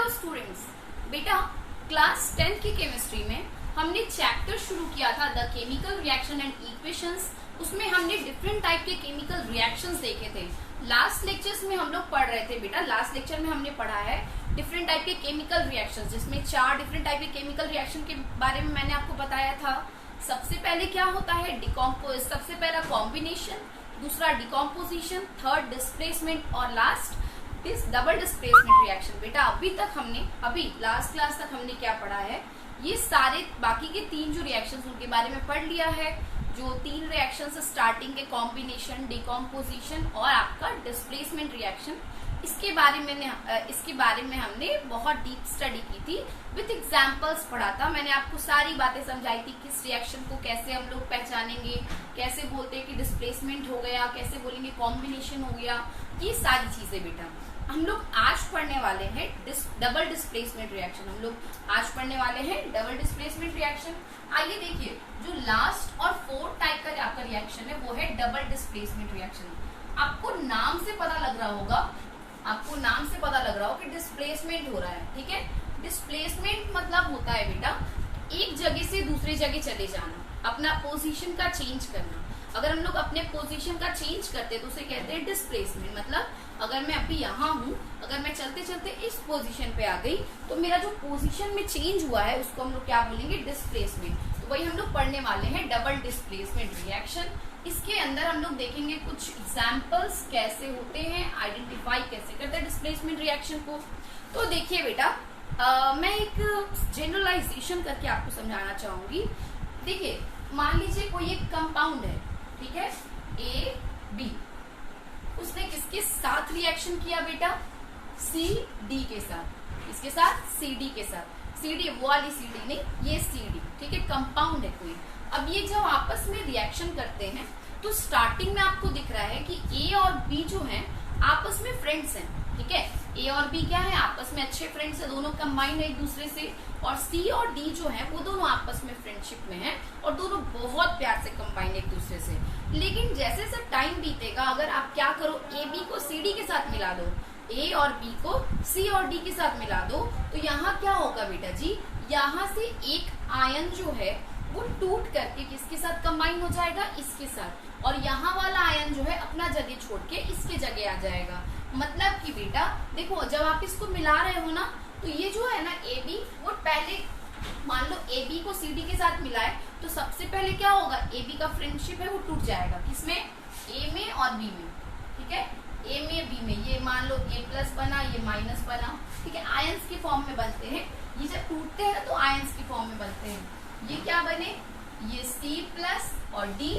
Hello students, बेटा class 10 की chemistry में हमने चैप्टर शुरू किया था the chemical reaction and equations. उसमें हमने डिफरेंट टाइप के केमिकल रिएक्शंस देखे थे। लास्ट लेक्चर्स में हम लोग पढ़ रहे थे बेटा, लास्ट लेक्चर में हमने पढ़ा है डिफरेंट टाइप के केमिकल रिएक्शंस, जिसमें 4 डिफरेंट टाइप के केमिकल रिएक्शन के बारे में मैंने आपको बताया था। सबसे पहले क्या होता है सबसे पहला कॉम्बिनेशन, दूसरा डिकम्पोजिशन, थर्ड डिस्प्लेसमेंट और लास्ट डबल डिस्प्लेसमेंट रिएक्शन। बेटा अभी लास्ट क्लास तक हमने क्या पढ़ा है, ये सारे बाकी के 3 जो रिएक्शंस उनके बारे में पढ़ लिया है। जो 3 रिएक्शंस स्टार्टिंग के कॉम्बिनेशन, डिकम्पोजिशन और आपका डिस्प्लेसमेंट रिएक्शन, इसके बारे में हमने बहुत डीप स्टडी की थी, विथ एग्जाम्पल्स पढ़ा था। मैंने आपको सारी बातें समझाई थी, किस रिएक्शन को कैसे हम लोग पहचानेंगे, कैसे बोलते हैं कि डिस्प्लेसमेंट हो गया, कैसे बोलेंगे कॉम्बिनेशन हो गया, ये सारी चीजें बेटा हम लोग आज पढ़ने वाले हैं double displacement reaction. Double displacement reaction. आइए देखिए, जो लास्ट और 4th टाइप का आपका रिएक्शन है वो है डबल डिस्प्लेसमेंट रिएक्शन। आपको नाम से पता लग रहा होगा कि डिस्प्लेसमेंट हो रहा है, ठीक है। डिस्प्लेसमेंट मतलब होता है बेटा एक जगह से दूसरी जगह चले जाना, अपना पोजीशन का चेंज करना। अगर हम लोग अपने पोजीशन का चेंज करते तो उसे कहते हैं डिस्प्लेसमेंट। मतलब अगर मैं अभी यहाँ हूँ, अगर मैं चलते चलते इस पोजीशन पे आ गई तो मेरा जो पोजीशन में चेंज हुआ है उसको हम लोग क्या बोलेंगे, डिस्प्लेसमेंट। तो वही हम लोग पढ़ने वाले हैं डबल डिस्प्लेसमेंट रिएक्शन। इसके अंदर हम लोग देखेंगे कुछ एग्जाम्पल्स कैसे होते हैं, आइडेंटिफाई कैसे करते हैं डिस्प्लेसमेंट रिएक्शन को। तो देखिए बेटा, मैं एक जनरलाइजेशन करके आपको समझाना चाहूंगी। देखिए, मान लीजिए कोई एक कंपाउंड है, ठीक है, AB, उसने किसके साथ रिएक्शन किया बेटा, CD के साथ। इसके साथ CD के साथ, CD वो वाली CD नहीं, ये CD, ठीक है, कंपाउंड है कोई। अब ये जब आपस में रिएक्शन करते हैं तो स्टार्टिंग में आपको दिख रहा है कि A और B जो हैं आपस में फ्रेंड्स हैं, ठीक है। A और B क्या है, आपस में अच्छे फ्रेंड्स है, दोनों कंबाइंड है एक दूसरे से। और C और D जो है वो दोनों आपस में फ्रेंडशिप में हैं और दोनों बहुत प्यार से कंबाइंड एक दूसरे से। लेकिन जैसे जैसे टाइम बीतेगा, अगर आप क्या करो, AB को CD के साथ मिला दो, A और B को C और D के साथ मिला दो, तो यहाँ क्या होगा बेटा जी, यहाँ से एक आयन जो है वो टूट करके किसके साथ कंबाइन हो जाएगा, इसके साथ। और यहाँ वाला आयन जो है अपना जगह छोड़ के इसके जगह आ जाएगा। मतलब कि बेटा देखो, जब आप इसको मिला रहे हो ना, तो ये जो है ना AB, वो पहले मान लो AB को CD के साथ मिलाए तो सबसे पहले क्या होगा, AB का फ्रेंडशिप है वो टूट जाएगा। किसमें, A में और B में, ठीक है। A में B में, ये मान लो A+ बना, ये माइनस बना, ठीक है। आयंस के फॉर्म में बनते हैं ये, जब टूटते हैं तो आयंस के फॉर्म में बनते हैं। ये क्या बने, ये C+ और D-,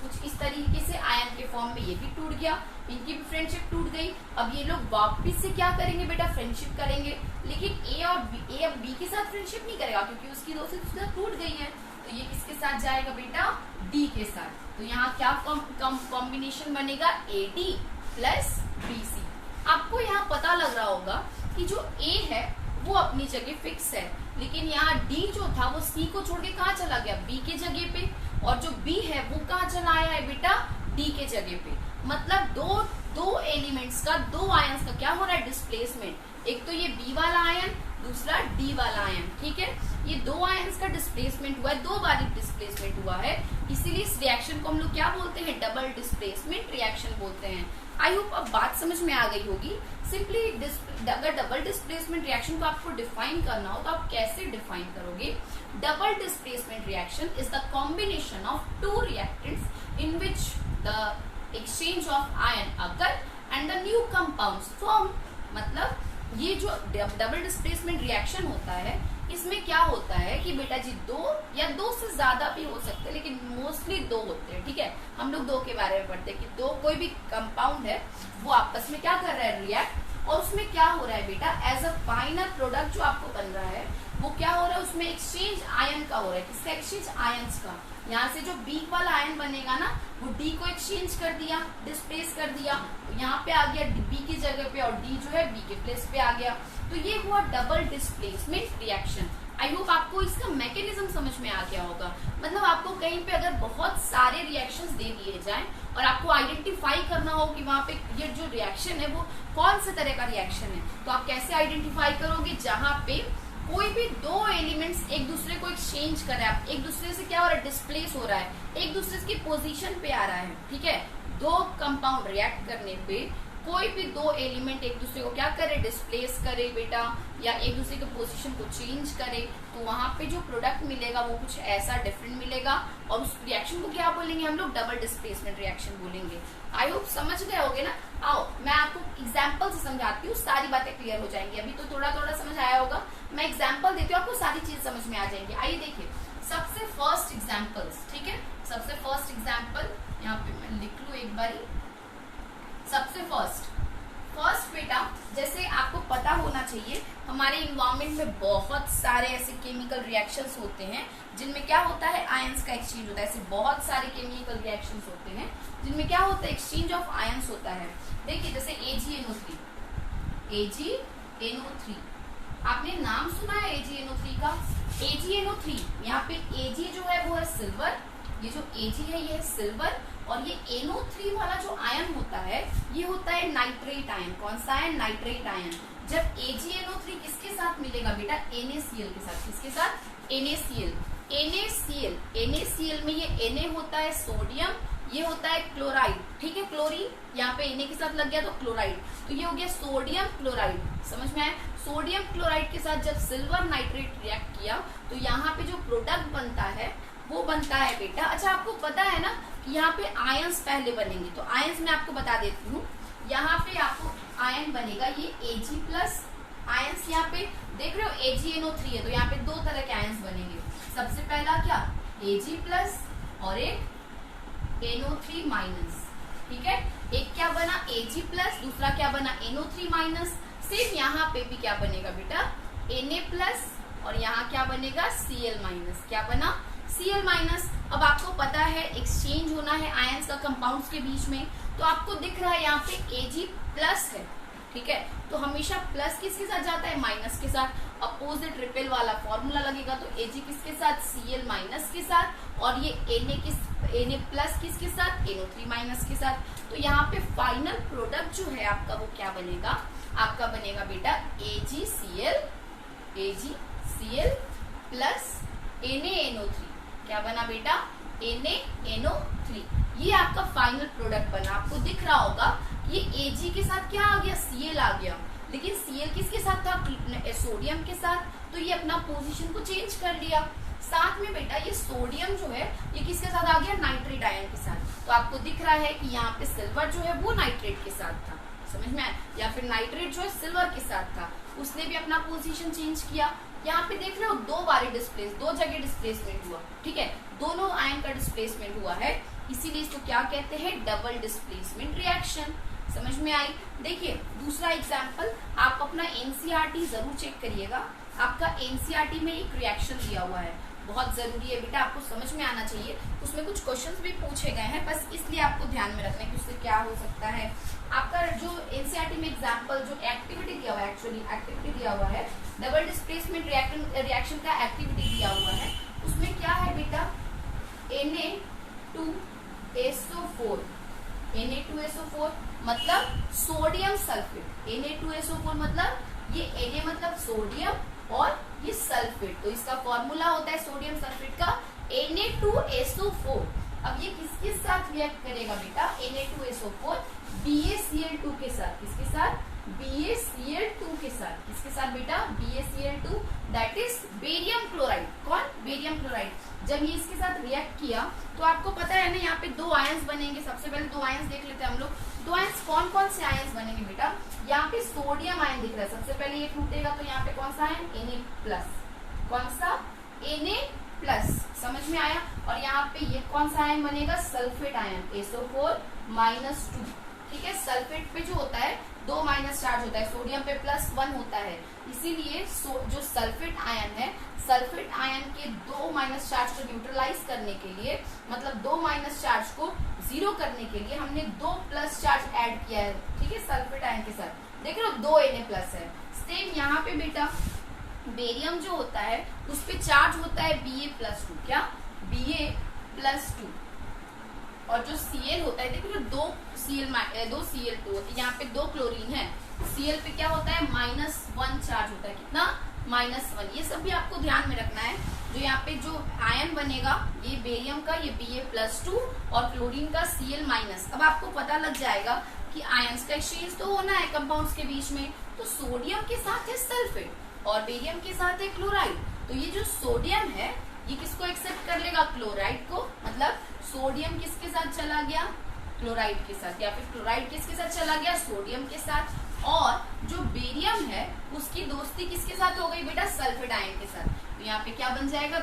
कुछ इस तरीके से आयन के फॉर्म में ये भी टूट गया, इनकी भी फ्रेंडशिप टूट गई। अब ये लोग वापस से क्या करेंगे बेटा, फ्रेंडशिप करेंगे। लेकिन A अब B के साथ फ्रेंडशिप नहीं करेगा क्योंकि उसकी दोस्ती टूट गई है। तो ये किसके साथ जाएगा बेटा, D के साथ। तो यहाँ क्या कॉम्बिनेशन बनेगा, AD + BC। आपको यहाँ पता लग रहा होगा कि जो A है वो अपनी जगह फिक्स है, लेकिन यहाँ D जो था वो C को छोड़ के कहाँ चला गया, B के जगह पे। और जो B है वो कहाँ चला आया है बेटा, D के जगह पे। मतलब दो एलिमेंट्स का, 2 आयंस का क्या हो रहा है, डिस्प्लेसमेंट। एक तो ये B वाला आयन, दूसरा D वाला आयन, ठीक है। ये 2 आयंस का डिस्प्लेसमेंट हुआ है, 2 बार डिस्प्लेसमेंट हुआ है, इसीलिए इस रिएक्शन को हम लोग क्या बोलते हैं, डबल डिस्प्लेसमेंट रिएक्शन बोलते हैं। आई होप अब बात समझ में आ गई होगी। सिंपली अगर डबल डिस्प्लेसमेंट रिएक्शन को आपको डिफाइन करना हो तो आप कैसे डिफाइन करोगे, double displacement reaction is the combination of 2 reactants in which the exchange of ion occur and the new compounds form। मतलब ये जो डबल डिस्प्लेसमेंट रिएक्शन होता है, इसमें क्या होता है कि बेटा जी 2 या 2 से ज्यादा भी हो सकते हैं, लेकिन मोस्टली 2 होते हैं, ठीक है। हम लोग 2 के बारे में पढ़ते हैं कि 2 कोई भी कंपाउंड है वो आपस में क्या कर रहा है, रिएक्ट। और उसमें क्या हो रहा है बेटा, एज अ फाइनल प्रोडक्ट जो आपको बन रहा है वो क्या हो रहा है, उसमें एक्सचेंज आयन का हो रहा है। किसका एक्सचेंज, आयंस का। यहाँ से जो B वाला आयन बनेगा ना, वो D को एक्सचेंज कर दिया, डिस्प्लेस कर दिया, यहाँ पे आ गया B की जगह पे, और D जो है B के प्लेस पे आ गया। तो ये हुआ double displacement reaction. I hope आपको इसका मैकेनिज्म समझ में आ गया होगा। मतलब आपको कहीं पे अगर बहुत सारे रिएक्शंस दे दिए जाएं और आपको आइडेंटिफाई करना हो कि वहां पे ये जो रिएक्शन है वो कौन से तरह का रिएक्शन है, तो आप कैसे आइडेंटिफाई करोगे? जहां पे कोई भी दो एलिमेंट्स एक दूसरे को एक्सचेंज कर रहा है, एक दूसरे से क्या हो रहा है, डिस्प्लेस हो रहा है, एक दूसरे की पोजीशन पे आ रहा है, ठीक है। दो कंपाउंड रिएक्ट करने पे कोई भी दो एलिमेंट एक दूसरे को क्या करे, डिस्प्लेस करे बेटा, या एक दूसरे के पोजीशन को चेंज करे, तो वहां पे जो प्रोडक्ट मिलेगा वो कुछ ऐसा डिफरेंट मिलेगा, और उस रिएक्शन को क्या बोलेंगे हम लोग, डबल डिस्प्लेसमेंट रिएक्शन बोलेंगे। आई होप समझ गए होगे ना। आओ मैं आपको एग्जाम्पल से समझाती हूँ, सारी बातें क्लियर हो जाएंगी। अभी तो थोड़ा थोड़ा समझ आया होगा, मैं एग्जाम्पल देती हूँ, आपको सारी चीज समझ में आ जाएंगी। आइए देखिए सबसे फर्स्ट एग्जाम्पल्स, ठीक है। सबसे फर्स्ट एग्जाम्पल यहाँ पे मैं लिख लू एक बारी। सबसे फर्स्ट बेटा, जैसे आपको पता होना चाहिए हमारे इन्वायरमेंट में बहुत सारे ऐसे केमिकल रिएक्शंस होते हैं जिनमें क्या होता है, आयंस का एक्सचेंज होता है। ऐसे बहुत सारे केमिकल रिएक्शंस होते हैं जिनमें क्या होता है, एक्सचेंज ऑफ आयंस होता है। देखिए जैसे AgNO3, आपने नाम सुना है AgNO3 का? AgNO3, यहाँ पे Ag जो है वो है सिल्वर, ये जो Ag है ये है सिल्वर, और ये NO3 वाला जो आयन होता है ये होता है नाइट्रेट आयन। कौन सा है, नाइट्रेट आयन। जब AgNO3 किसके साथ मिलेगा बेटा, NaCl के साथ। किसके साथ, NaCl में ये Na होता है सोडियम, ये होता है क्लोराइड, ठीक है। क्लोरीन यहाँ पे Na के साथ लग गया तो क्लोराइड, तो ये हो गया सोडियम क्लोराइड। समझ में आया? सोडियम क्लोराइड के साथ जब सिल्वर नाइट्रेट रिएक्ट किया तो यहाँ पे जो प्रोडक्ट बनता है वो बनता है बेटा, अच्छा आपको पता है ना कि यहाँ पे आयंस पहले बनेंगे, तो आयंस मैं आपको बता देती हूँ। यहाँ पे आपको आयन बनेगा ये Ag+ आयंस, यहाँ पे देख रहे हो AgNO3 है तो यहाँ पे दो तरह के आयंस बनेंगे। सबसे पहला क्या, Ag+ और एक NO3-, ठीक है। एक क्या बना Ag+, दूसरा क्या बना NO3-। सिर्फ यहाँ पे भी क्या बनेगा बेटा, Na+ और यहाँ क्या बनेगा Cl-। क्या बना, Cl-। अब आपको पता है एक्सचेंज होना है आयंस का कंपाउंड्स के बीच में, तो आपको दिख रहा है यहाँ पे Ag+ है, ठीक है। तो हमेशा प्लस किसके साथ जाता है, माइनस के साथ। अपोजिट रिपेल वाला फॉर्मूला लगेगा, तो Ag किसके साथ, Cl- के साथ, और ये Na+ किसके साथ, NO3- के साथ। तो यहाँ पे फाइनल प्रोडक्ट जो है आपका वो क्या बनेगा, आपका बनेगा बेटा AgCl प्लस NaNO3। क्या बना बेटा, NaNO3। ये आपका फाइनल प्रोडक्ट बना। आपको दिख रहा होगा ये Ag के साथ क्या आ गया, Cl आ गया, लेकिन Cl किसके साथ था, सोडियम के साथ, तो ये अपना पोजीशन को चेंज कर लिया। साथ में बेटा ये सोडियम जो है ये किसके साथ आ गया, नाइट्रेट आयन के साथ। तो आपको दिख रहा है कि यहाँ पे सिल्वर जो है वो नाइट्रेट के साथ था, समझ में आया, या फिर नाइट्रेट जो है सिल्वर के साथ था, उसने भी अपना पोजीशन चेंज किया। यहाँ पे देख रहे हो दो जगह डिस्प्लेसमेंट हुआ, ठीक है, दोनों आयन का डिस्प्लेसमेंट हुआ है, इसीलिए इसको क्या कहते हैं, डबल डिस्प्लेसमेंट रिएक्शन। समझ में आई? देखिए दूसरा एग्जाम्पल, आप अपना NCERT जरूर चेक करिएगा। आपका NCERT में एक रिएक्शन दिया हुआ है, बहुत जरूरी है बेटा, आपको समझ में आना चाहिए। उसमें कुछ क्वेश्चंस भी पूछे गए हैं, बस इसलिए आपको ध्यान में रखना है कि उससे क्या हो सकता है। आपका जो NCERT में एग्जाम्पल जो एक्टिविटी दिया हुआ है, एक्चुअली एक्टिविटी दिया हुआ है, डबल डिस्प्लेसमेंट रिएक्शन का एक्टिविटी दिया हुआ है। उसमें क्या है बेटा, Na2SO4 मतलब सोडियम सल्फेट। Na2SO4 मतलब ये Na मतलब सोडियम और ये सल्फेट, तो इसका फॉर्मूला होता है सोडियम सल्फेट का Na2SO4। अब ये किसके साथ रिएक्ट करेगा बेटा, Na2SO4 BaCl2 के साथ। किसके साथ, BaCl2 के साथ। किसके साथ बेटा, BaCl2, that is barium chloride. कौन, बेरियम क्लोराइड। जब ये इसके साथ रिएक्ट किया तो आपको पता है ना यहाँ पे दो आयंस बनेंगे। सबसे पहले दो आयंस देख लेते हैं हम लोग। दो आयंस कौन कौन से आयंस बनेंगे बेटा, यहाँ पे सोडियम आयन दिख रहा है, सबसे पहले ये टूटेगा तो यहाँ पे कौन सा आयन, Na+। कौन सा, Na+। समझ में आया? और यहाँ पे ये कौन सा आयन बनेगा, सल्फेट आयन, SO4-2। ठीक है, सल्फेट पे जो होता है 2 माइनस चार्ज होता है, सोडियम पे +1 होता है, इसीलिए जो सल्फेट आयन है, सल्फेट आयन के 2 माइनस चार्ज को न्यूट्रलाइज करने के लिए, मतलब 2 माइनस चार्ज को 0 करने के लिए हमने 2 प्लस चार्ज ऐड किया है। ठीक है, सल्फेट आयन के साथ देख रहे हो 2 Na+ है। सेम यहाँ पे बेटा बेरियम जो होता है उस पे चार्ज होता है Ba+2, क्या Ba+2, और जो Cl होता है, देखो जो दो Cl2 यहाँ पे 2 क्लोरीन है, Cl पे क्या होता है -1 चार्ज होता है, कितना -1। ये सब भी आपको ध्यान में रखना है। जो यहाँ पे जो आयन बनेगा ये बेरियम का, ये Ba+2 और क्लोरीन का Cl-। अब आपको पता लग जाएगा कि आयंस का एक्सचेंज तो होना है कंपाउंड्स के बीच में, तो सोडियम के साथ है सल्फेट और बेरियम के साथ है क्लोराइड। तो ये जो सोडियम है ये किसको एक्सेप्ट कर लेगा, क्लोराइड को, मतलब सोडियम किसके साथ चला गया, क्लोराइड के साथ, या फिर क्लोराइड किसके साथ चला गया, सोडियम के साथ। और जो बेरियम है उसकी दोस्ती किसके साथ हो गई बेटा, सल्फेट आयन के साथ। तो यहाँ पे क्या बन जाएगा,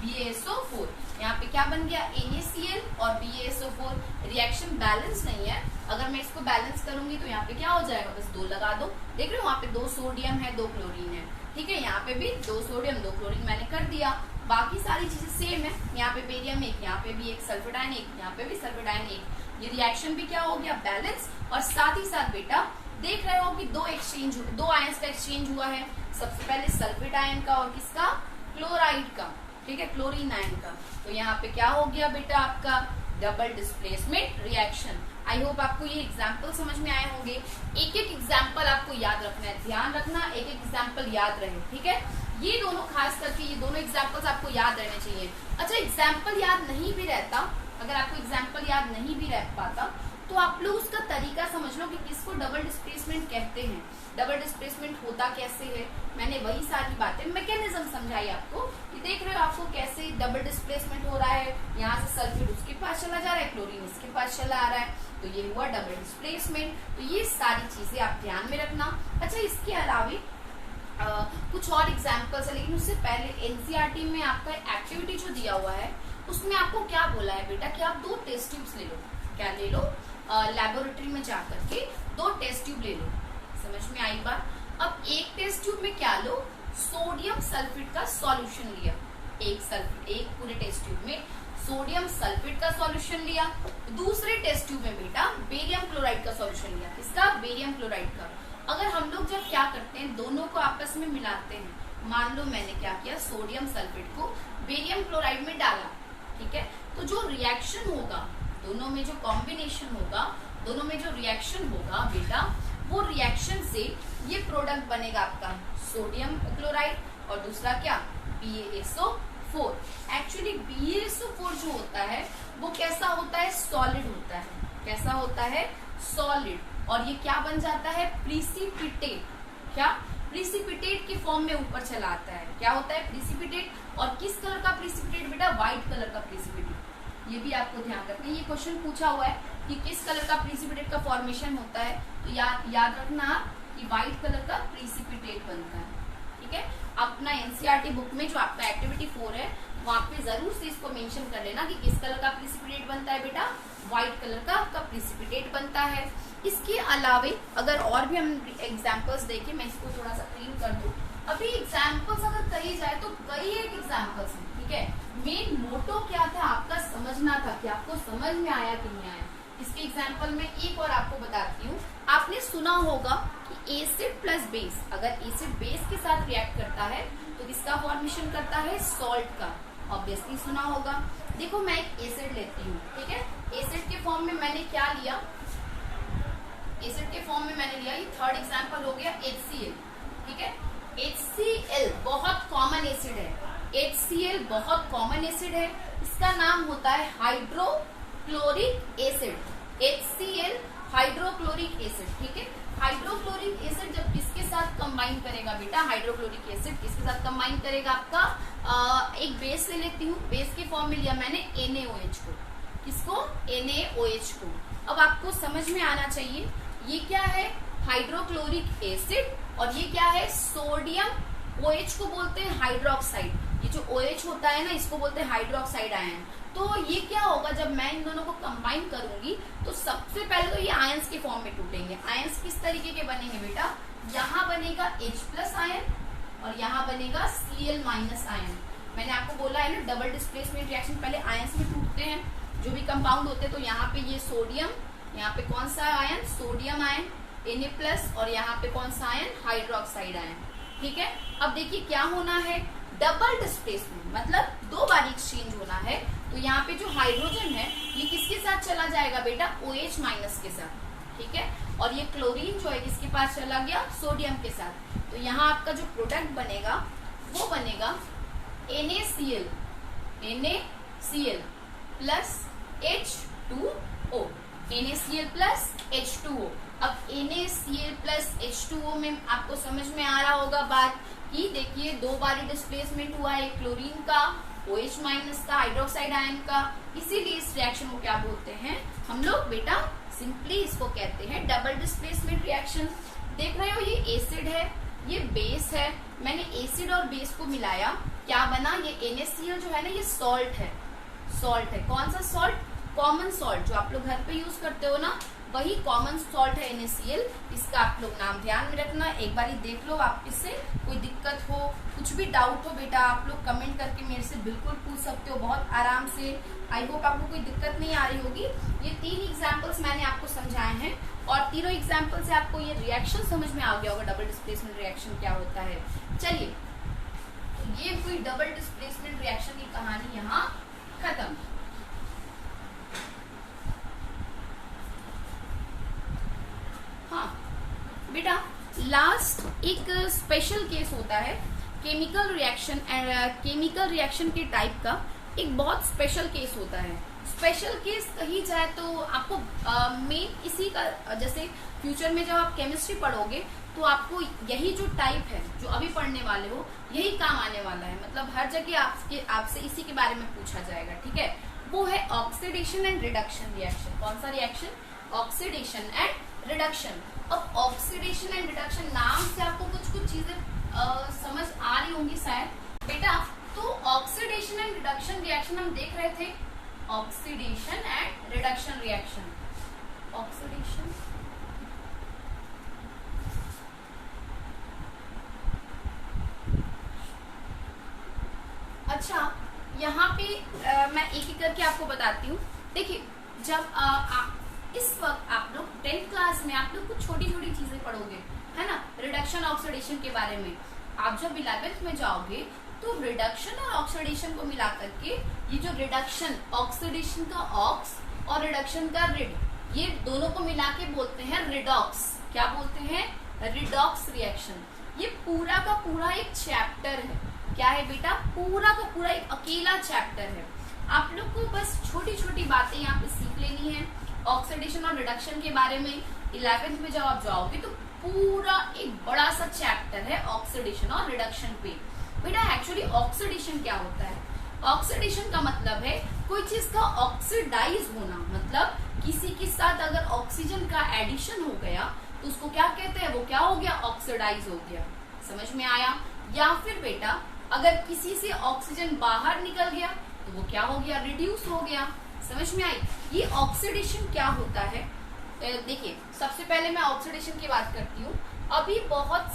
BaSO4। यहाँ पे क्या बन गया, NaCl और BaSO4। रिएक्शन बैलेंस नहीं है, अगर मैं इसको बैलेंस करूंगी तो यहाँ पे क्या हो जाएगा, बस 2 लगा दो। देख रहे हो वहाँ पे 2 सोडियम है 2 क्लोरीन है, ठीक है। यहाँ पे भी 2 सोडियम 2 क्लोरीन मैंने कर दिया, बाकी सारी चीजें सेम है। यहाँ पे बेरियम एक, यहाँ पे भी एक सल्फेट आयन एक, यहाँ पे भी सल्फेट आयन एक। ये रिएक्शन भी क्या हो गया, बैलेंस। और साथ ही साथ बेटा देख रहे हो कि 2 आयंस का एक्सचेंज हुआ है, सबसे पहले सल्फेट आयन का और किसका, क्लोराइड का, ठीक है, क्लोरीन आयन का। तो यहाँ पे क्या हो गया बेटा आपका double displacement reaction. I hope आपको ये एग्जाम्पल समझ में आए होंगे। एक एक एग्जाम्पल आपको याद रखना है, ध्यान रखना, एक एक एग्जाम्पल याद रहे, ठीक है। ये दोनों खास करके ये दोनों एग्जाम्पल्स आपको याद रहने चाहिए। अच्छा, एग्जाम्पल याद नहीं भी रहता, अगर आपको एग्जाम्पल याद नहीं भी रह पाता तो आप लोग उसका तरीका समझ लो कि किसको डबल डिस्प्लेसमेंट कहते हैं, डबल डिस्प्लेसमेंट होता कैसे है। मैंने वही सारी बातें मैकेनिज्म समझाई आपको कि देख रहे हो आपको कैसे डबल डिस्प्लेसमेंट हो रहा है, यहाँ से सल्फेट उसके पास चला जा रहा है, क्लोरीन इसके पास चला आ रहा है, तो ये हुआ डबल डिस्प्लेसमेंट। तो ये सारी चीजें आप ध्यान में रखना। अच्छा, इसके अलावा कुछ और एग्जाम्पल्स है, लेकिन उससे पहले एनसीईआरटी में आपका एक्टिविटी जो दिया हुआ है उसमें आपको क्या बोला है बेटा कि आप 2 टेस्ट ट्यूब्स ले लो। क्या ले लो, लैबोरेटरी में जाकर के 2 टेस्ट ट्यूब ले लो। समझ में आई बात। अब एक टेस्ट ट्यूब में क्या लो, सोडियम सल्फेट का सॉल्यूशन लिया, एक पूरे टेस्ट ट्यूब में सोडियम सल्फेट का सॉल्यूशन लिया। दूसरे टेस्ट ट्यूब में बेटा बेरियम क्लोराइड का सॉल्यूशन लिया, किसका, बेरियम क्लोराइड का। अगर हम लोग जब क्या करते हैं, दोनों को आपस में मिलाते हैं, मान लो मैंने क्या किया, सोडियम सल्फेट को बेरियम क्लोराइड में डाला, ठीक है, तो जो रिएक्शन होगा, दोनों में जो कॉम्बिनेशन होगा, दोनों में जो रिएक्शन होगा बेटा, वो रिएक्शन से ये प्रोडक्ट बनेगा आपका सोडियम क्लोराइड और दूसरा क्या, BaSO4। एक्चुअली BaSO4 जो होता है वो कैसा होता है, सॉलिड होता है। कैसा होता है, सॉलिड। और ये क्या बन जाता है, प्रिसिपिटेट। क्या, प्रिसिपिटेट के फॉर्म में ऊपर चला आता है। क्या होता है, प्रिसिपिटेट। और किस कलर का प्रिसिपिटेट बेटा, व्हाइट कलर का प्रिसिपिटेट। ये भी आपको ध्यान रखना है, ये क्वेश्चन पूछा हुआ है कि किस कलर का प्रिसिपिटेट का फॉर्मेशन होता है, तो याद रखना कि व्हाइट कलर का प्रिसिपिटेट बनता है, ठीक है। अपना एनसीईआरटी बुक में जो आपका एक्टिविटी 4 है वहां पे जरूर से इसको मेंशन कर लेना कि किस कलर का प्रिसिपिटेट बनता है बेटा, व्हाइट कलर का आपका प्रिसिपिटेट बनता है। इसके अलावा अगर और भी हम एग्जाम्पल्स देखें, मैं इसको थोड़ा सा क्लीन कर दूं। अभी एग्जाम्पल्स अगर कही जाए तो कई एक एग्जाम्पल्स हैं, ठीक है। मेन मोटो क्या था आपका, समझना था कि आपको समझ में आया कि नहीं आया। इसके एग्जाम्पल में एक और आपको बताती हूँ। आपने सुना होगा कि एसिड प्लस बेस, अगर एसिड बेस के साथ रिएक्ट करता है तो किसका फॉर्मेशन करता है, सॉल्ट का। ऑब्वियसली सुना होगा। देखो मैं एक एसिड लेती हूँ, ठीक है। एसिड के फॉर्म में मैंने क्या लिया, एसिड के फॉर्म में मैंने लिया, ये थर्ड एग्जाम्पल हो गया HCl, ठीक है। HCl बहुत कॉमन एसिड है, HCl बहुत कॉमन एसिड है। इसका नाम होता है hydrochloric acid, HCl hydrochloric acid, ठीक है। हाइड्रोक्लोरिक एसिड जब किसके साथ कंबाइन करेगा बेटा, हाइड्रोक्लोरिक एसिड किसके साथ कंबाइन करेगा आपका, एक बेस ले लेती हूँ, बेस के फॉर्म में लिया मैंने NaOH को, किसको, NaOH को। अब आपको समझ में आना चाहिए ये क्या है, हाइड्रोक्लोरिक एसिड, और ये क्या है, सोडियम OH को बोलते हैं हाइड्रोक्साइड। ये जो OH होता है ना, इसको बोलते हैं हाइड्रोक्साइड आयन। तो ये क्या होगा, जब मैं इन दोनों को कंबाइन करूंगी तो सबसे पहले तो ये आयंस के फॉर्म में टूटेंगे। आयंस किस तरीके के बनेंगे बेटा, यहाँ बनेगा H+ आयन और यहाँ बनेगा Cl- आयन। मैंने आपको बोला है ना, डबल डिस्प्लेसमेंट रिएक्शन पहले आयंस में टूटते हैं जो भी कंपाउंड होते हैं। तो यहाँ पे ये सोडियम, यहाँ पे कौन सा आयन, सोडियम आयन Na+, और यहाँ पे कौन सा आयन, हाइड्रोक्साइड आयन। ठीक है। अब देखिए क्या होना है, डबल डिस्प्लेसमेंट, मतलब दो बार एक्सचेंज होना है। तो यहाँ पे जो हाइड्रोजन है ये किसके साथ चला जाएगा बेटा, OH माइनस के साथ, ठीक है। और ये क्लोरीन जो है किसके पास चला गया, सोडियम के साथ। तो यहाँ आपका जो प्रोडक्ट बनेगा वो बनेगा NaCl plus H2O, NaCl plus H2O। अब NaCl प्लस H2O में आपको समझ में आ रहा होगा बात कि देखिए दो बार डिस्प्लेसमेंट हुआ है, क्लोरीन का, OH माइनस का, हाइड्रोक्साइड आयन का, इसीलिए इस रिएक्शन को क्या बोलते हैं हम लोग बेटा, सिंपली इसको कहते हैं डबल डिस्प्लेसमेंट रिएक्शन। देख रहे हो ये एसिड है, ये बेस है, मैंने एसिड और बेस को मिलाया, क्या बना, ये NaCl जो है ना ये सॉल्ट है, सॉल्ट है। कौन सा सॉल्ट, कॉमन सॉल्ट जो आप लोग घर पे यूज करते हो ना, वही कॉमन सॉल्ट है NaCl। इसका आप लोग नाम ध्यान में रखना, एक बार देख लो वापस से, कोई दिक्कत हो, कुछ भी डाउट हो बेटा आप लोग कमेंट करके मेरे से बिल्कुल पूछ सकते हो बहुत आराम से। आई होप आपको कोई दिक्कत नहीं आ रही होगी। ये 3 एग्जाम्पल्स मैंने आपको समझाए हैं और तीनों एग्जाम्पल से आपको ये रिएक्शन समझ में आ गया होगा, डबल डिस्प्लेसमेंट रिएक्शन क्या होता है। चलिए ये कोई डबल डिस्प्लेसमेंट रिएक्शन की कहानी यहाँ खत्म। हाँ बेटा, लास्ट एक स्पेशल केस होता है chemical reaction and chemical reaction के टाइप का, एक बहुत स्पेशल केस होता है। स्पेशल केस कही जाए तो आपको मेन इसी का, जैसे फ्यूचर में जब आप केमिस्ट्री पढ़ोगे तो आपको यही जो टाइप है जो अभी पढ़ने वाले हो यही काम आने वाला है, मतलब हर जगह आपसे इसी के बारे में पूछा जाएगा, ठीक है। वो है ऑक्सीडेशन एंड रिडक्शन रिएक्शन। कौन सा रिएक्शन, ऑक्सीडेशन एंड रिडक्शन। अब ऑक्सीडेशन एंड रिडक्शन नाम से आपको कुछ कुछ चीजें समझ आ रही होंगी शायद बेटा। तो ऑक्सीडेशन एंड रिडक्शन रिएक्शन हम देख रहे थे, oxidation and reduction reaction, oxidation अच्छा यहाँ पे मैं एक एक करके आपको बताती हूँ। देखिए जब इस वक्त आप लोग 10th क्लास में आप लोग कुछ छोटी छोटी चीजें पढ़ोगे, है ना, रिडक्शन ऑक्सीडेशन के बारे में। आप जब 11th में जाओगे तो रिडक्शन और ऑक्सीडेशन को मिला करके ये जो रिडक्शन, ऑक्सीडेशन का ऑक्स और रिडक्शन का रिड, ये दोनों को मिला के बोलते हैं रिडॉक्स। क्या बोलते हैं, रिडॉक्स रिएक्शन। ये पूरा का पूरा एक चैप्टर है। क्या है बेटा, पूरा का पूरा एक अकेला चैप्टर है। आप लोग को बस छोटी छोटी बातें यहाँ पे सीख लेनी है ऑक्सीडेशन और रिडक्शन के बारे में। 11th में जब आप जाओगे तो पूरा एक बड़ा सा चैप्टर है ऑक्सीडेशन और रिडक्शन पे। बेटा एक्चुअली ऑक्सीडेशन क्या होता है, ऑक्सीडेशन का मतलब है कोई चीज का ऑक्सीडाइज होना, मतलब किसी के साथ अगर ऑक्सीजन का एडिशन हो गया तो उसको क्या कहते हैं, वो क्या हो गया, ऑक्सीडाइज हो गया। समझ में आया। या फिर बेटा अगर किसी से ऑक्सीजन बाहर निकल गया तो वो क्या हो गया, रिड्यूस हो गया। समझ में आई। ये ऑक्सीडेशन क्या होता है, देखिए सबसे पहले मैं ऑक्सीडेशन की बात करती हूँ। अभी बहुत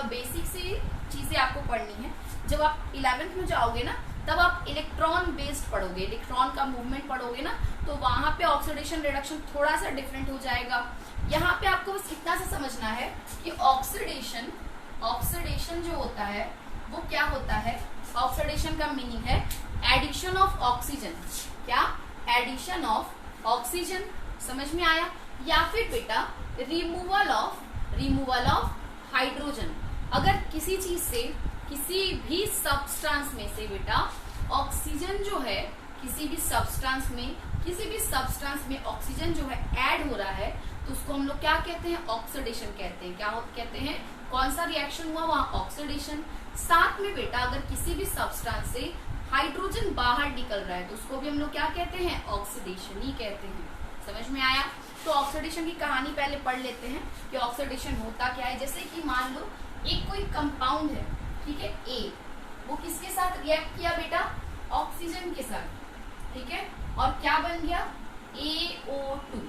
बेसिक सी चीजें आपको पढ़नी है। जब आप 11th में जाओगे ना तब आप इलेक्ट्रॉन बेस्ड पढ़ोगे, इलेक्ट्रॉन का मूवमेंट पढ़ोगे ना, तो वहां पे ऑक्सीडेशन रिडक्शन थोड़ा सा डिफरेंट हो जाएगा। यहाँ पे आपको बस इतना सा समझना है कि ऑक्सीडेशन, ऑक्सीडेशन जो होता है वो क्या होता है, ऑक्सीडेशन का मीनिंग है एडिशन ऑफ ऑक्सीजन। क्या, एडिशन ऑफ ऑक्सीजन। समझ में आया। या फिर बेटा रिमूवल ऑफ हाइड्रोजन। अगर किसी चीज से, किसी भी सब्सटेंस में से बेटा ऑक्सीजन जो है, किसी भी सब्सटेंस में ऑक्सीजन जो है ऐड हो रहा है तो उसको हम लोग क्या कहते हैं, ऑक्सीडेशन कहते हैं। क्या कहते हैं, कौन सा रिएक्शन हुआ वहां, ऑक्सीडेशन। साथ में बेटा अगर किसी भी सब्सटेंस से हाइड्रोजन बाहर निकल रहा है तो उसको भी हम लोग क्या कहते हैं, ऑक्सीडेशन ही कहते हैं। समझ में आया। तो ऑक्सीडेशन की कहानी पहले पढ़ लेते हैं कि ऑक्सीडेशन होता क्या है। जैसे कि मान लो एक कोई कंपाउंड है, ठीक है, ए, वो किसके साथ रिएक्ट किया बेटा, ऑक्सीजन के साथ, ठीक है, और क्या बन गया, AO2।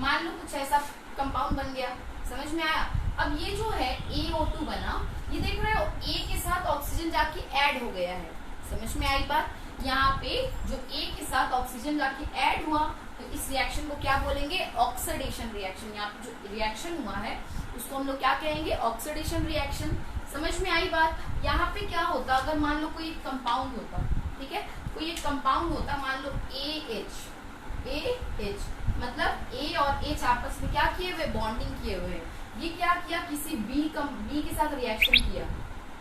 मान लो कुछ ऐसा कंपाउंड बन गया। समझ में आया। अब ये जो है AO2 बना, ये देख रहे हो A के साथ ऑक्सीजन जाके ऐड हो गया है। समझ में आई बात। यहाँ पे जो A के साथ ऑक्सीजन जाके ऐड हुआ तो इस रिएक्शन को क्या बोलेंगे, ऑक्सीडेशन रिएक्शन। यहाँ पे जो रिएक्शन हुआ है उसको हम लोग क्या कहेंगे, ऑक्सीडेशन रिएक्शन। समझ में आई बात। यहाँ पे क्या होता, अगर मान लो कोई एक कंपाउंड होता, ठीक है, कोई एक कंपाउंड होता, मान लो AH, मतलब A और H आपस में क्या किए हुए, बॉन्डिंग किए हुए हैं। ये क्या किया, किसी B के साथ रिएक्शन किया।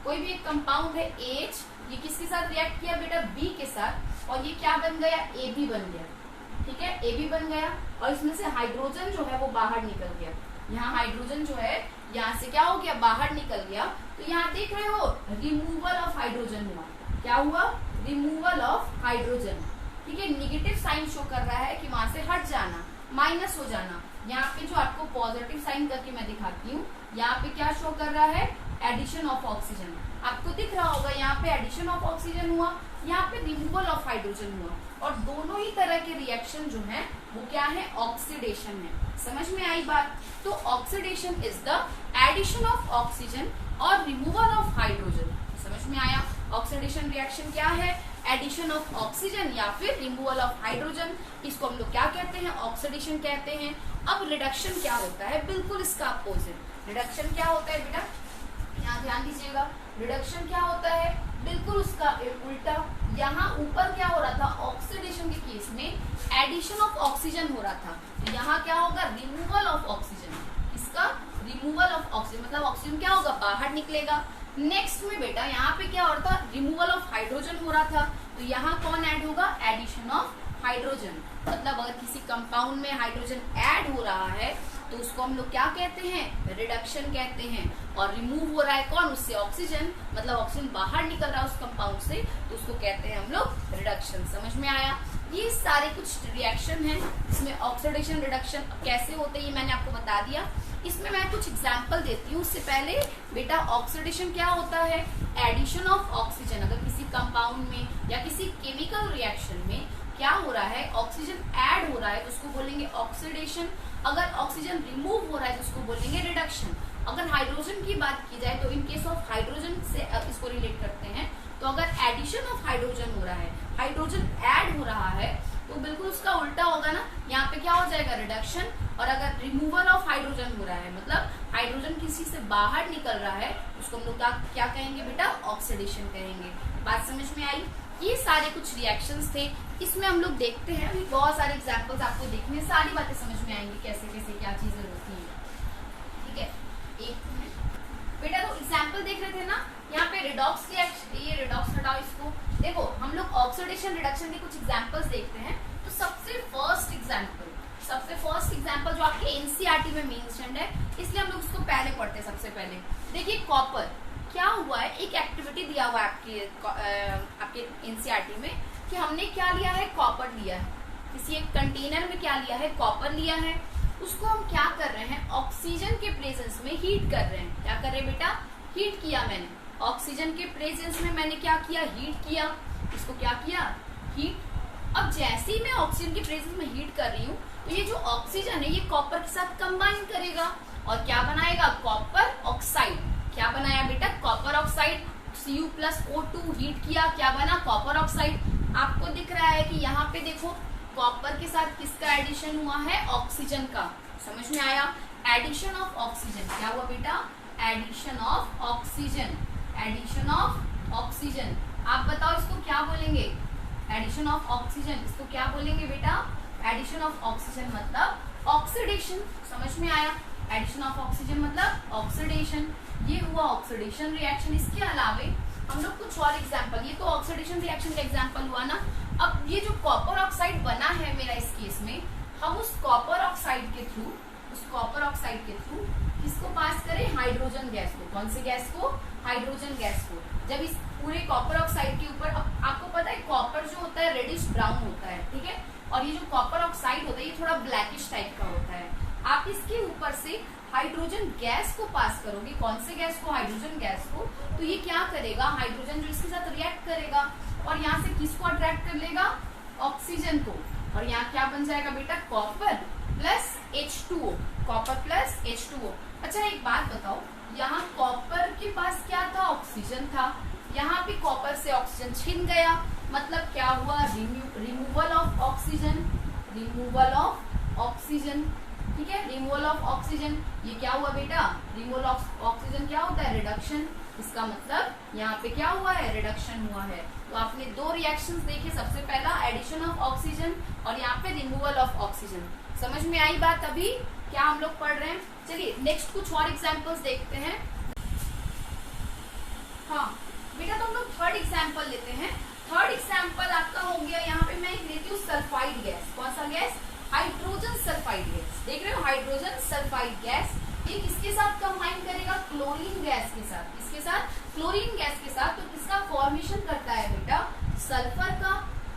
कोई भी एक कंपाउंड है H, ये किसके साथ रिएक्ट किया बेटा, B के साथ, और ये क्या बन गया, AB बन गया, ठीक है, AB बन गया, और इसमें से हाइड्रोजन जो है वो बाहर निकल गया। यहाँ हाइड्रोजन जो है यहाँ से क्या हो गया, बाहर निकल गया। तो यहाँ देख रहे हो रिमूवल ऑफ हाइड्रोजन हुआ। क्या हुआ, रिमूवल ऑफ हाइड्रोजन, ठीक है। निगेटिव साइन शो कर रहा है कि वहां से हट जाना, माइनस हो जाना। यहाँ पे जो आपको पॉजिटिव साइन करके मैं दिखाती हूँ, यहाँ पे क्या शो कर रहा है, एडिशन ऑफ ऑक्सीजन। आपको दिख रहा होगा यहाँ पे एडिशन ऑफ ऑक्सीजन हुआ, यहाँ पे रिमूवल ऑफ हाइड्रोजन हुआ। और दोनों ही तरह के रिएक्शन जो है वो क्या है, ऑक्सीडेशन है। समझ में आई बात। तो oxidation is the addition of oxygen और रिमूवल ऑफ हाइड्रोजन। समझ में आया। ऑक्सीडेशन रिएक्शन क्या है, एडिशन ऑफ ऑक्सीजन या फिर रिमूवल ऑफ हाइड्रोजन। इसको हम लोग क्या कहते हैं, ऑक्सीडेशन कहते हैं। अब रिडक्शन क्या होता है, बिल्कुल इसका अपोजिट। रिडक्शन क्या होता है बेटा, यहाँ ध्यान दीजिएगा, रिडक्शन क्या होता है, बिल्कुल उसका उल्टा। यहाँ ऊपर क्या हो रहा था, ऑक्सीडेशन के केस में एडिशन ऑफ ऑक्सीजन हो रहा था, तो यहाँ क्या होगा, रिमूवल ऑफ ऑक्सीजन। इसका रिमूवल ऑफ ऑक्सीजन मतलब ऑक्सीजन क्या होगा, बाहर निकलेगा। नेक्स्ट में बेटा यहाँ पे क्या हो रहा था, रिमूवल ऑफ हाइड्रोजन हो रहा था, तो यहाँ कौन ऐड होगा, एडिशन ऑफ हाइड्रोजन। मतलब अगर किसी कंपाउंड में हाइड्रोजन ऐड हो रहा है तो उसको हम लोग क्या कहते हैं, रिडक्शन कहते हैं। और रिमूव हो रहा है कौन, उससे ऑक्सीजन, मतलब ऑक्सीजन बाहर निकल रहा है उस कंपाउंड से, तो उसको कहते हैं हम लोग रिडक्शन। समझ में आया। ये सारे कुछ रिएक्शन हैं इसमें ऑक्सीडेशन रिडक्शन कैसे होते हैं ये मैंने आपको बता दिया। इसमें मैं कुछ एग्जाम्पल देती हूँ। उससे पहले बेटा ऑक्सीडेशन क्या होता है, एडिशन ऑफ ऑक्सीजन। अगर किसी कंपाउंड में या किसी केमिकल रिएक्शन में क्या हो रहा है, ऑक्सीजन ऐड हो रहा है तो उसको बोलेंगे ऑक्सीडेशन। अगर ऑक्सीजन रिमूव हो रहा है तो उसको बोलेंगे रिडक्शन। अगर हाइड्रोजन की बात की जाए तो इन केस ऑफ हाइड्रोजन से इसको रिलेट करते हैं, तो अगर एडिशन ऑफ हाइड्रोजन हो रहा है, हाइड्रोजन ऐड हो रहा है, तो बिल्कुल उसका उल्टा होगा ना, यहाँ पे क्या हो जाएगा, रिडक्शन। और अगर रिमूवल ऑफ हाइड्रोजन हो रहा है, मतलब हाइड्रोजन किसी से बाहर निकल रहा है, उसको हम लोग क्या कहेंगे बेटा, ऑक्सीडेशन कहेंगे। बात समझ में आई। ये सारे कुछ रिएक्शंस थे, इसमें हम लोग देखते हैं। अभी बहुत सारे एग्जांपल्स आपको देखने, सारी बातें समझ में आएंगी कैसे कैसे क्या चीजें होती हैं, ठीक है। एक बेटा तो एग्जांपल देख रहे थे ना, यहाँ पे रिडॉक्स रिएक्शन, ये रिडॉक्स हटाओ इसको। देखो हम लोग ऑक्सीडेशन रिडक्शन के कुछ एग्जांपल्स देखते हैं। तो सबसे फर्स्ट एग्जांपल जो आपके एनसीईआरटी में मेंशन्ड है, इसलिए हम लोग उसको पहले पढ़ते हैं। सबसे पहले देखिए कॉपर, क्या हुआ है, एक एक्टिविटी दिया हुआ है आपके एनसीईआरटी में कि हमने क्या लिया है, कॉपर लिया है। किसी एक कंटेनर में क्या लिया है, कॉपर लिया है। उसको हम क्या कर रहे हैं, ऑक्सीजन के प्रेजेंस में हीट कर रहे हैं। क्या कर रहे हैं बेटा, हीट किया मैंने, ऑक्सीजन के प्रेजेंस में मैंने क्या किया, हीट किया। इसको क्या किया, हीट। अब जैसे ही मैं ऑक्सीजन के प्रेजेंस में हीट कर रही हूँ तो ये जो ऑक्सीजन है ये कॉपर के साथ कंबाइन करेगा और क्या बनाएगा, कॉपर ऑक्साइड। क्या बनाया बेटा, कॉपर ऑक्साइड। Cu+O2 हीट किया, क्या बना, कॉपर ऑक्साइड। आपको दिख रहा है कि यहाँ पे देखो कॉपर के साथ किसका एडिशन हुआ है, ऑक्सीजन का। समझ में आया। एडिशन ऑफ ऑक्सीजन, क्या हुआ बेटा, addition of oxygen, addition of oxygen. आप बताओ इसको क्या बोलेंगे, एडिशन ऑफ ऑक्सीजन, इसको क्या बोलेंगे बेटा, एडिशन ऑफ ऑक्सीजन मतलब ऑक्सीडेशन। समझ में आया। एडिशन ऑफ ऑक्सीजन मतलब ऑक्सीडेशन। ये हुआ ऑक्सीडेशन रिएक्शन। इसके अलावे हम लोग कुछ और एग्जांपल, ये तो ऑक्सीडेशन रिएक्शन का एग्जांपल हुआ ना। अब ये जो कॉपर ऑक्साइड बना है मेरा इस केस में, हम उस कॉपर ऑक्साइड के थ्रू किसको पास करें, हाइड्रोजन गैस को। कौन सी गैस को, हाइड्रोजन गैस को। जब इस पूरे कॉपर ऑक्साइड के ऊपर, अब आपको पता है कॉपर जो होता है रेडिश ब्राउन होता है, ठीक है, और ये जो कॉपर ऑक्साइड होता है ये थोड़ा ब्लैकिश टाइप का होता है। आप इसके ऊपर से हाइड्रोजन गैस को पास करोगे। कौन से गैस को, हाइड्रोजन गैस को। तो ये क्या करेगा, हाइड्रोजन जो इसके साथ रिएक्ट करेगा और यहाँ से किसको अट्रैक्ट कर लेगा, ऑक्सीजन को। और यहाँ क्या बन जाएगा बेटा, copper plus H2O, copper plus H2O। अच्छा एक बात बताओ, यहाँ कॉपर के पास क्या था, ऑक्सीजन था। यहाँ पे कॉपर से ऑक्सीजन छिन गया, मतलब क्या हुआ, removal of oxygen, removal of oxygen. ठीक है। रिमूवल ऑफ ऑक्सीजन, ये क्या हुआ बेटा, रिमूवल ऑफ ऑक्सीजन क्या होता है, रिडक्शन। इसका मतलब यहाँ पे क्या हुआ है, रिडक्शन हुआ है। तो आपने दो रिएक्शंस देखे, सबसे पहला एडिशन ऑफ ऑक्सीजन और यहाँ पे रिमूवल ऑफ ऑक्सीजन। समझ में आई बात अभी क्या हम लोग पढ़ रहे हैं। चलिए नेक्स्ट कुछ और एग्जांपल्स देखते हैं। हाँ बेटा तो हम लोग थर्ड एग्जांपल लेते हैं। थर्ड एग्जांपल आपका हो गया, यहाँ पे मैं लेती हूँ सल्फाइड गैस। कौन सा गैस, हाइड्रोजन सल्फाइड गैस। देख रहे हो हाइड्रोजन सल्फाइड गैस, ये किसके साथ कंबाइन करेगा, क्लोरीन गैस के साथ। किसके साथ, क्लोरीन गैस के साथ। तो किसका फॉर्मेशन करता है बेटा, सल्फर का,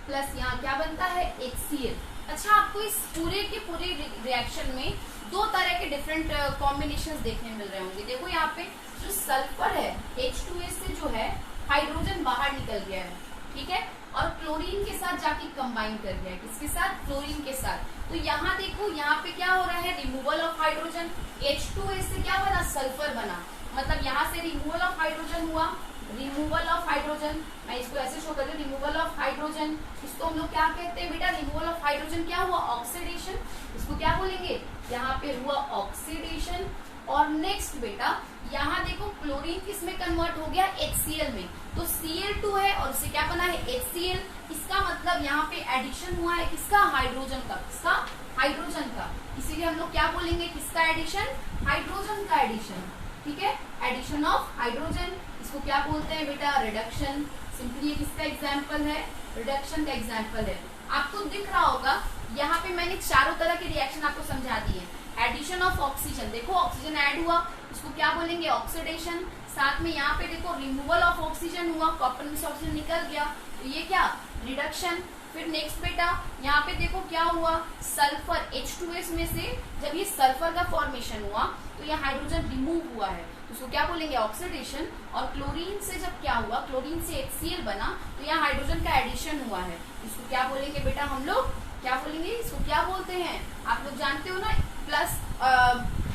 प्लस यहाँ क्या बनता है, HCl। अच्छा आपको इस पूरे के पूरे रिएक्शन में दो तरह के डिफरेंट कॉम्बिनेशंस देखने मिल रहे होंगे। देखो यहाँ पे जो सल्फर है H2S से जो है हाइड्रोजन बाहर निकल गया है, ठीक है, और क्लोरीन के साथ जाके कंबाइन कर गया है। किसके साथ, क्लोरीन के साथ। तो यहाँ देखो यहाँ पे क्या हो रहा है, रिमूवल ऑफ हाइड्रोजन। H2S से क्या बना, सल्फर बना, मतलब यहाँ से रिमूवल ऑफ हाइड्रोजन हुआ, रिमूवल ऑफ हाइड्रोजन। मैं इसको ऐसे शो कर रही हूँ, रिमूवल ऑफ हाइड्रोजन। इसको हम लोग क्या कहते हैं बेटा, रिमूवल ऑफ हाइड्रोजन क्या हुआ, ऑक्सीडेशन। इसको क्या बोलेंगे, यहाँ पे हुआ ऑक्सीडेशन। और नेक्स्ट बेटा यहाँ देखो क्लोरीन किस में कन्वर्ट हो गया, HCl में। तो Cl2 है और इससे क्या बना है, HCl। इसका मतलब यहाँ पे एडिशन हुआ है किसका, हाइड्रोजन का। किसका, हाइड्रोजन का। इसीलिए हम लोग क्या बोलेंगे, किसका एडिशन, हाइड्रोजन का एडिशन, ठीक है, एडिशन ऑफ हाइड्रोजन। इसको क्या बोलते हैं बेटा, रिडक्शन। सिंपली ये किसका एग्जाम्पल है, रिडक्शन का एग्जाम्पल है। आपको दिख रहा होगा यहाँ पे मैंने चारों तरह के रिएक्शन आपको समझा दिए। एडिशन ऑफ ऑक्सीजन, देखो ऑक्सीजन ऐड हुआ, इसको क्या बोलेंगे, ऑक्सीडेशन। साथ में यहाँ पे देखो रिमूवल ऑफ ऑक्सीजन हुआ, कॉपर में से ऑक्सीजन निकल गया, तो ये क्या, रिडक्शन। फिर नेक्स्ट बेटा यहाँ पे देखो क्या हुआ, सल्फर H2S में से जब ये सल्फर का फॉर्मेशन हुआ तो ये हाइड्रोजन रिमूव हुआ है, तो उसको क्या बोलेंगे, ऑक्सीडेशन। और क्लोरीन से जब क्या हुआ, क्लोरीन से HCl बना, तो यहाँ हाइड्रोजन का एडिशन हुआ है, इसको क्या बोलेंगे बेटा, हम लोग क्या बोलेंगे, इसको क्या बोलते हैं, आप लोग जानते हो ना, plus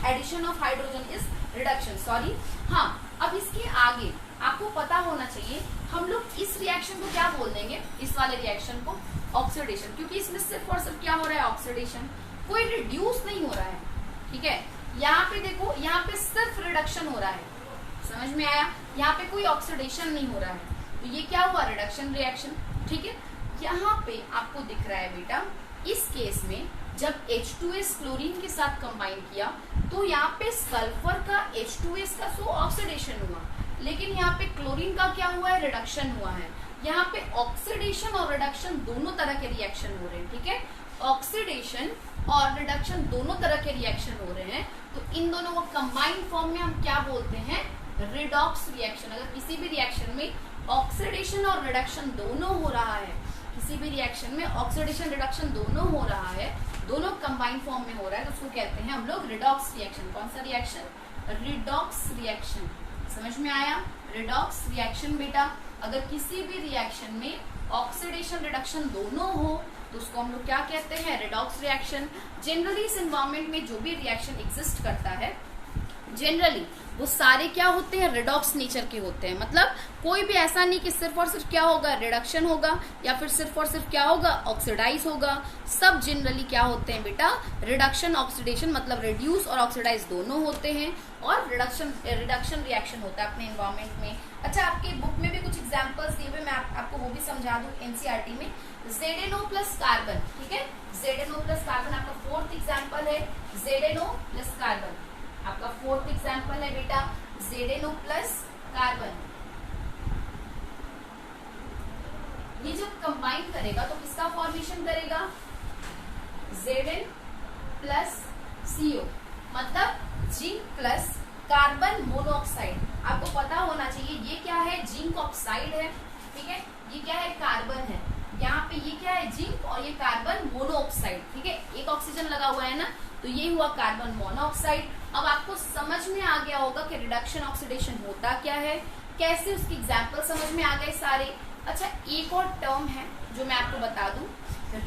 addition of hydrogen is reduction, sorry. हाँ अब इसके आगे आपको पता होना चाहिए, हम लोग इस रिएक्शन को क्या बोल देंगे, इस वाले रिएक्शन को ऑक्सीडेशन, क्योंकि इसमें सिर्फ और सिर्फ क्या हो रहा है, ऑक्सीडेशन, कोई रिड्यूस नहीं हो रहा है, ठीक है। यहाँ पे देखो, यहाँ पे सिर्फ रिडक्शन हो रहा है, समझ में आया, यहाँ पे कोई ऑक्सीडेशन नहीं हो रहा है, तो ये क्या हुआ, रिडक्शन रिएक्शन, ठीक है। यहाँ पे आपको दिख रहा है बेटा, इस केस में जब H2S क्लोरीन के साथ कंबाइन किया तो यहाँ पे सल्फर का H2S का सो ऑक्सीडेशन हुआ, लेकिन यहाँ पे क्लोरीन का क्या हुआ है, रिडक्शन हुआ है। यहाँ पे ऑक्सीडेशन और रिडक्शन दोनों तरह के रिएक्शन हो रहे हैं, ठीक है, ऑक्सीडेशन और रिडक्शन दोनों तरह के रिएक्शन हो रहे हैं। तो इन दोनों को कंबाइंड फॉर्म में हम क्या बोलते हैं, रिडॉक्स रिएक्शन। अगर किसी भी रिएक्शन में ऑक्सीडेशन और रिडक्शन दोनों हो रहा है, किसी भी रिएक्शन में ऑक्सीडेशन रिडक्शन दोनों हो रहा है, दोनों कंबाइंड फॉर्म में हो रहा है, तो उसको कहते हैं हम लोग रिडॉक्स रिएक्शन। कौन सा रिएक्शन, रिडॉक्स रिएक्शन। समझ में आया, रिडॉक्स रिएक्शन बेटा। अगर किसी भी रिएक्शन में ऑक्सीडेशन रिडक्शन दोनों हो तो उसको हम लोग क्या कहते हैं, रिडॉक्स रिएक्शन। जनरली इस एनवायरमेंट में जो भी रिएक्शन एग्जिस्ट करता है, जनरली वो सारे क्या होते हैं, रिडॉक्स नेचर के होते हैं। मतलब कोई भी ऐसा नहीं कि सिर्फ और सिर्फ क्या होगा, रिडक्शन होगा, या फिर सिर्फ और सिर्फ क्या होगा, ऑक्सीडाइज होगा। सब जनरली क्या होते हैं बेटा, रिडक्शन ऑक्सीडेशन, मतलब रिड्यूस और ऑक्सीडाइज दोनों होते हैं, और रिडक्शन रिएक्शन होता है अपने एनवायरमेंट में। अच्छा आपके बुक में भी कुछ एग्जाम्पल्स दिए हुए, मैं आपको वो भी समझा दूं। एनसीईआरटी में ZNO प्लस कार्बन, ठीक है, ZNO प्लस कार्बन आपका फोर्थ एग्जाम्पल है, ZNO प्लस कार्बन आपका फोर्थ एग्जाम्पल है बेटा, ZNO प्लस कार्बन। ये जब कंबाइन करेगा तो किसका फॉर्मेशन करेगा, Zn प्लस CO, मतलब जिंक प्लस कार्बन मोनोऑक्साइड। आपको पता होना चाहिए ये क्या है, जिंक ऑक्साइड है, ठीक है, ये क्या है, कार्बन है। यहाँ पे ये क्या है, जिंक, और ये कार्बन मोनोऑक्साइड, ठीक है, एक ऑक्सीजन लगा हुआ है ना, तो ये हुआ कार्बन मोनोऑक्साइड। अब आपको समझ में आ गया होगा कि रिडक्शन ऑक्सीडेशन होता क्या है, कैसे, उसकी एग्जाम्पल समझ में आ गए सारे। अच्छा एक और टर्म है जो मैं आपको बता दूं,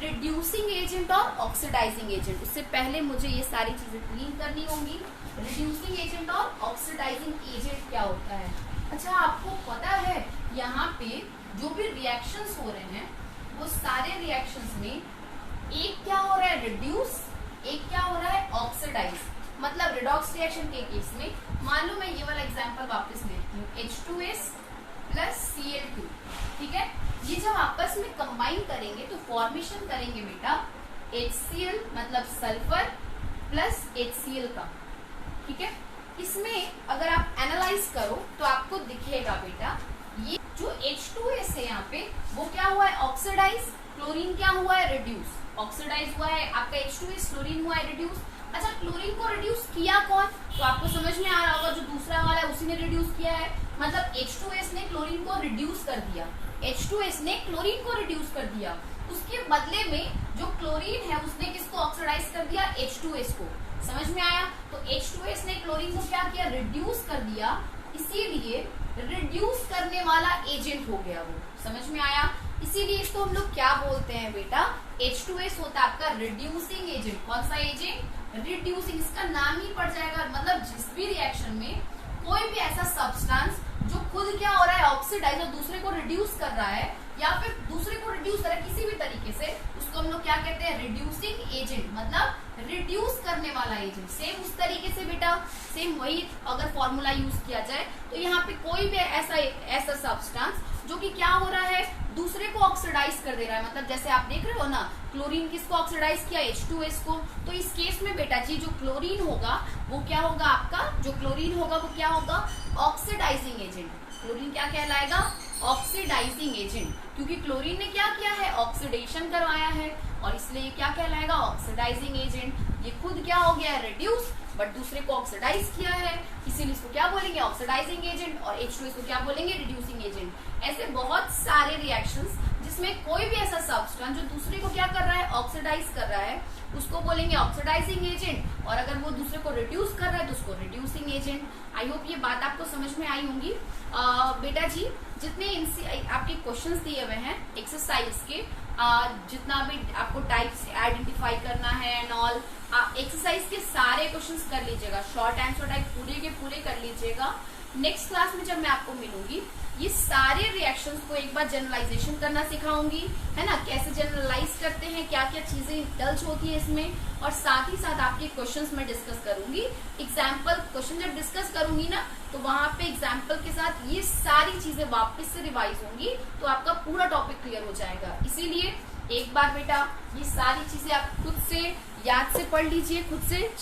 रिड्यूसिंग एजेंट और ऑक्सीडाइजिंग एजेंट। उससे पहले मुझे ये सारी चीजें क्लीन करनी होंगी। रिड्यूसिंग एजेंट और ऑक्सीडाइजिंग एजेंट क्या होता है। अच्छा आपको पता है यहाँ पे जो भी रिएक्शंस हो रहे हैं वो सारे रिएक्शंस में एक क्या हो रहा है, रिड्यूस, एक क्या हो रहा है ऑक्सीडाइज, मतलब रिडॉक्स रिएक्शन के केस में मान लो मैं ये वाला एग्जांपल वापस लेती हूँ, H2S प्लस Cl2, ठीक है। ये जब आपस में कंबाइन करेंगे तो फॉर्मेशन करेंगे बेटा HCl मतलब सल्फर प्लस HCl का, ठीक है। इसमें अगर आप एनालाइज करो तो आपको दिखेगा बेटा ये जो H2S है यहाँ पे वो क्या हुआ है ऑक्सीडाइज, क्लोरीन क्या हुआ है रिड्यूस, ऑक्सीडाइज हुआ है आपका H2S, क्लोरीन हुआ है रिड्यूस। अच्छा क्लोरीन को रिड्यूस किया कौन, तो आपको समझ में आ रहा होगा जो दूसरा वाला है उसी ने रिड्यूस किया है, मतलब H2S ने क्लोरीन को रिड्यूस कर दिया, H2S ने क्लोरीन को रिड्यूस कर दिया, उसके बदले में जो क्लोरीन है उसने किसको ऑक्सीडाइज कर दिया H2S को, समझ में आया। तो H2S ने क्लोरीन को क्या किया रिड्यूस कर दिया, इसीलिए रिड्यूस करने वाला एजेंट हो गया वो, समझ में आया। इसीलिए इसको हम लोग क्या बोलते हैं बेटा H2S होता है आपका रिड्यूसिंग एजेंट, कौन सा एजेंट रिड्यूसिंग, इसका नाम ही पड़ जाएगा, मतलब जिस भी रिएक्शन में कोई भी ऐसा सब्सटेंस जो खुद क्या हो रहा है ऑक्सीडाइज और दूसरे को रिड्यूस कर रहा है या फिर दूसरे को रिड्यूस कर रहा है किसी भी तरीके से, उसको हम लोग क्या कहते हैं रिड्यूसिंग एजेंट, मतलब रिड्यूस करने वाला एजेंट। सेम उस तरीके से बेटा सेम वही अगर फॉर्मूला यूज किया जाए तो यहाँ पे कोई भी ऐसा सब्सटेंस जो कि क्या हो रहा है दूसरे को ऑक्सीडाइज कर दे रहा है, मतलब जैसे आप देख रहे हो ना क्लोरीन किसको ऑक्सीडाइज किया H2S को, तो इस केस में बेटा जी जो क्लोरीन होगा वो क्या होगा आपका, जो क्लोरीन होगा वो क्या होगा ऑक्सीडाइजिंग एजेंट, क्लोरीन क्या कहलाएगा ऑक्सीडाइजिंग एजेंट, क्योंकि क्लोरीन ने क्या किया है ऑक्सीडेशन करवाया है और इसलिए ये क्या कहलाएगा ऑक्सीडाइजिंग एजेंट। ये खुद क्या हो गया है रिड्यूस बट दूसरे को ऑक्सीडाइज किया है, इसीलिए इसको क्या बोलेंगे ऑक्सीडाइजिंग एजेंट, और H2S को क्या बोलेंगे रिड्यूसिंग एजेंट। ऐसे बहुत सारे रिएक्शंस जिसमें कोई भी ऐसा सब्सटेंस जो दूसरे को क्या कर रहा है ऑक्सीडाइज कर रहा है उसको बोलेंगे ऑक्सीडाइजिंग एजेंट, और अगर वो दूसरे को रिड्यूस कर रहा है तो उसको रिड्यूसिंग एजेंट। आई होप ये बात आपको समझ में आई होंगी। बेटा जी जितने आपके क्वेश्चंस दिए हुए हैं एक्सरसाइज के, जितना भी आपको टाइप्स आइडेंटिफाई करना है एंड ऑल, एक्सरसाइज के सारे क्वेश्चंस कर लीजिएगा, शॉर्ट आंसर टाइप पूरे के पूरे कर लीजिएगा। नेक्स्ट क्लास में जब मैं आपको मिलूंगी ये सारे रिएक्शंस को एक बार जनरलाइजेशन करना सिखाऊंगी, है ना, कैसे जनरलाइज करते हैं, क्या क्या चीजें इंडल्ज होती है इसमें, और साथ ही साथ आपके क्वेश्चंस में डिस्कस करूंगी। एग्जाम्पल क्वेश्चन जब डिस्कस करूंगी ना तो वहां पे एग्जाम्पल के साथ ये सारी चीजें वापस से रिवाइज होंगी तो आपका पूरा टॉपिक क्लियर हो जाएगा। इसीलिए एक बार बेटा ये सारी चीजें आप खुद से याद से पढ़ लीजिए, खुद से